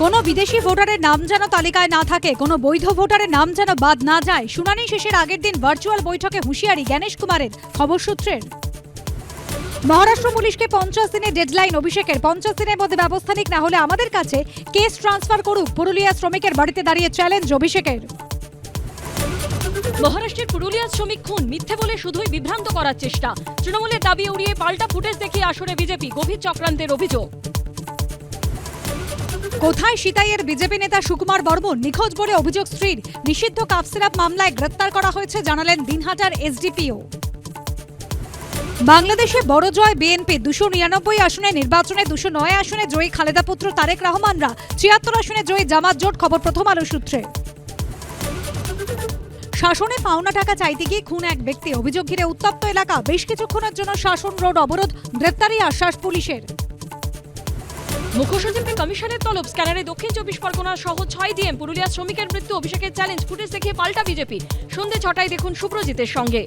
কোনো বিদেশি ভোটারের নাম যেন তালিকায় না থাকে, কোনো বৈধ ভোটারের নাম যেন বাদ না যায়। শুনানি শেষের আগের দিন ভার্চুয়াল বৈঠকে হুঁশিয়ারি জ্ঞানেশ কুমারের। খবর সূত্রের মহারাষ্ট্র পুলিশকে 50 দিনের ডেডলাইন অভিষেকের। 50 দিনের মধ্যে ব্যবস্থা নিক, না হলে আমাদের কাছে কেস ট্রান্সফার করুক। পুরুলিয়া শ্রমিকের বাড়িতে দাঁড়িয়ে চ্যালেঞ্জ অভিষেকের। মহারাষ্ট্রের পুরুলিয়া শ্রমিক খুন মিথ্যে বলে শুধুই বিভ্রান্ত করার চেষ্টা। তৃণমূলের দাবি উড়িয়ে পাল্টা ফুটেজ দেখিয়ে আসরে বিজেপি, গভীর চক্রান্তের অভিযোগ। কোথায় সিতাইয়ের বিজেপি নেতা সুকুমার বর্মন? নিখোঁজ বলে অভিযোগ স্ত্রীর। নিষিদ্ধ কাপ সিরাপ মামলায় গ্রেপ্তার করা হয়েছে জানালেন দিনহাটার এসডিপিও। বাংলাদেশে বড় জয় বিএনপি। 299 আসনে নির্বাচনে 209 আসনে জয়ী খালেদা পুত্র তারেক রহমানরা, 73 আসনে জয়ী জামাত জোট। খবর প্রথম আলো সূত্রে। শাসনে পাওনা টাকা চাইতে গিয়ে খুন এক ব্যক্তি। অভিযোগ ঘিরে উত্তপ্ত এলাকা। বেশ কিছুক্ষণের জন্য শাসন রোড অবরোধ, গ্রেপ্তারি আশ্বাস পুলিশের। মুখ্য সচিবকে কমিশনের তলব। স্ক্যানারে দক্ষিণ 24 পরগনা সহ 6 ডিএম। পুরুলিয়া শ্রমিকের মৃত্যু, অভিষেকের চ্যালেঞ্জ। ফুটেজ দেখিয়ে পাল্টা বিজেপি। সন্ধ্যে 6টায় দেখুন সুব্রজিতের সঙ্গে।